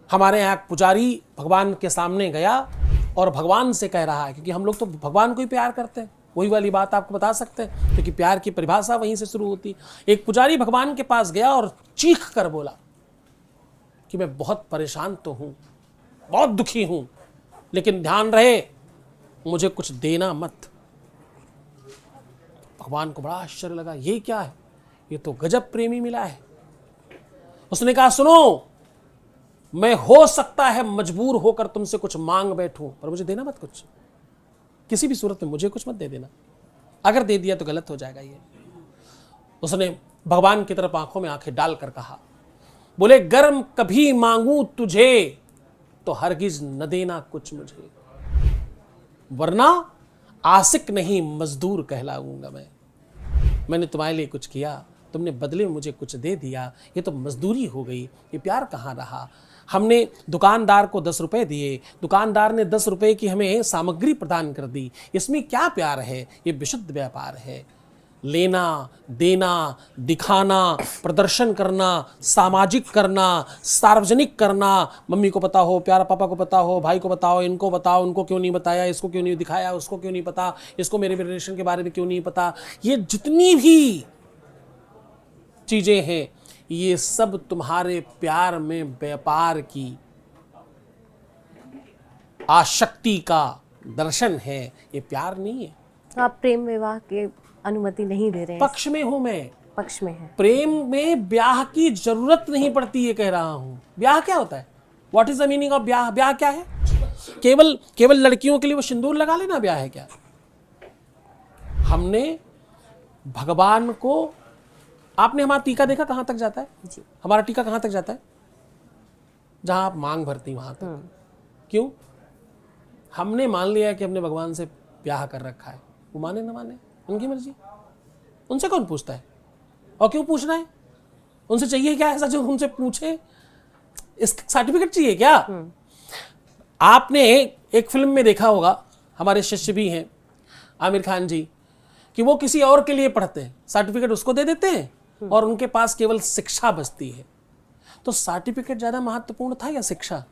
हमारे यहाँ एक पुजारी भगवान के सामने गया और भगवान से कह रहा है, क्योंकि हम लोग तो भगवान को ही प्यार करते हैं, वही वाली बात आपको बता सकते हैं, क्योंकि प्यार की परिभाषा वहीं से शुरू होती। एक पुजारी भगवान के पास गया और चीख कर बोला कि मैं बहुत परेशान तो हूं, बहुत दुखी हूं, लेकिन ध्यान रहे मुझे कुछ देना मत। भगवान को बड़ा आश्चर्य लगा, ये क्या है, ये तो गजब प्रेमी मिला है। उसने कहा सुनो, मैं हो सकता है मजबूर होकर तुमसे कुछ मांग बैठूं, पर मुझे देना मत कुछ, किसी भी सूरत में मुझे कुछ मत दे देना, अगर दे दिया तो गलत हो जाएगा ये। उसने भगवान की तरफ आंखों में आंखें डालकर कहा, बोले गर्म कभी मांगू तुझे तो हरगिज न देना कुछ मुझे, वरना आशिक नहीं मजदूर कहलाऊंगा मैं। मैंने तुम्हारे लिए कुछ किया, तुमने बदले में मुझे कुछ दे दिया, ये तो मजदूरी हो गई, ये प्यार कहाँ रहा। हमने दुकानदार को 10 रुपए दिए, दुकानदार ने 10 रुपए की हमें सामग्री प्रदान कर दी, इसमें क्या प्यार है, ये विशुद्ध व्यापार है। लेना देना, दिखाना, प्रदर्शन करना, सामाजिक करना, सार्वजनिक करना, मम्मी को पता हो, प्यारा पापा को पता हो, भाई को बताओ, इनको बताओ, उनको क्यों नहीं बताया, इसको क्यों नहीं दिखाया, उसको क्यों नहीं पता, इसको मेरे रिलेशन के बारे में क्यों नहीं पता, ये जितनी भी चीजें हैं ये सब तुम्हारे प्यार में व्यापार की आसक्ति का दर्शन है, ये प्यार नहीं है। तो आप प्रेम विवाह के अनुमति नहीं दे रहे हैं? पक्ष में हूं मैं, पक्ष में है। प्रेम में ब्याह की जरूरत नहीं पड़ती, ये कह रहा हूं। ब्याह क्या होता है, what is the meaning of ब्याह? ब्याह क्या है? केवल लड़कियों के लिए वो सिंदूर लगा लेना ब्याह है क्या? हमने भगवान को, आपने हमारा टीका देखा कहां तक जाता है जी। हमारा टीका कहां तक जाता है? जहां आप मांग भरती वहां तक। क्यों? हमने मान लिया कि हमने भगवान से ब्याह कर रखा है, वो माने ना माने उनकी मर्जी, उनसे कौन पूछता है, और क्यों पूछना है? उनसे चाहिए क्या ऐसा जो उनसे पूछे? इस सर्टिफिकेट चाहिए क्या? आपने एक फिल्म में देखा होगा, हमारे शिष्य भी हैं आमिर खान जी, कि वो किसी और के लिए पढ़ते हैं, सर्टिफिकेट उसको दे देते हैं और उनके पास केवल शिक्षा बचती है। तो सर्टिफिकेट ज्यादा महत्वपूर्ण था या शिक्षा?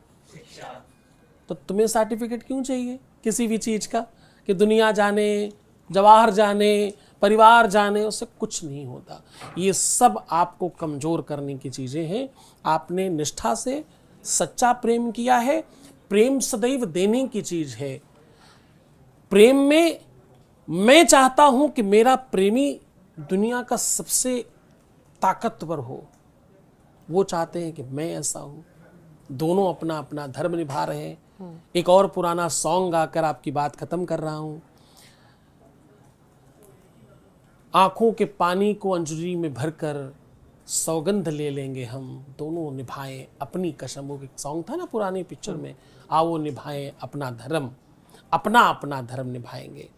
तो तुम्हें सर्टिफिकेट क्यों चाहिए किसी भी चीज का, कि दुनिया जाने, जवाहर जाने, परिवार जाने, उससे कुछ नहीं होता। ये सब आपको कमजोर करने की चीजें हैं। आपने निष्ठा से सच्चा प्रेम किया है, प्रेम सदैव देने की चीज है। प्रेम में मैं चाहता हूं कि मेरा प्रेमी दुनिया का सबसे ताकतवर हो, वो चाहते हैं कि मैं ऐसा हूं। दोनों अपना अपना धर्म निभा रहे हैं। एक और पुराना सॉन्ग गाकर आपकी बात खत्म कर रहा हूं। आंखों के पानी को अंजुरी में भरकर सौगंध ले लेंगे हम, दोनों निभाएं अपनी कसम। वो एक सॉन्ग था ना पुरानी पिक्चर में, आओ निभाएं अपना धर्म, अपना अपना धर्म निभाएंगे।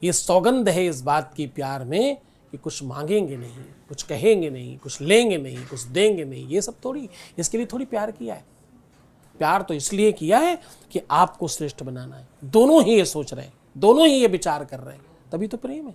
ये सौगंध है इस बात की प्यार में कि कुछ मांगेंगे नहीं, कुछ कहेंगे नहीं, कुछ लेंगे नहीं, कुछ देंगे नहीं। ये सब थोड़ी, इसके लिए थोड़ी प्यार किया है। प्यार तो इसलिए किया है कि आपको श्रेष्ठ बनाना है। दोनों ही ये सोच रहे हैं, दोनों ही ये विचार कर रहे हैं, तभी तो प्रेम है।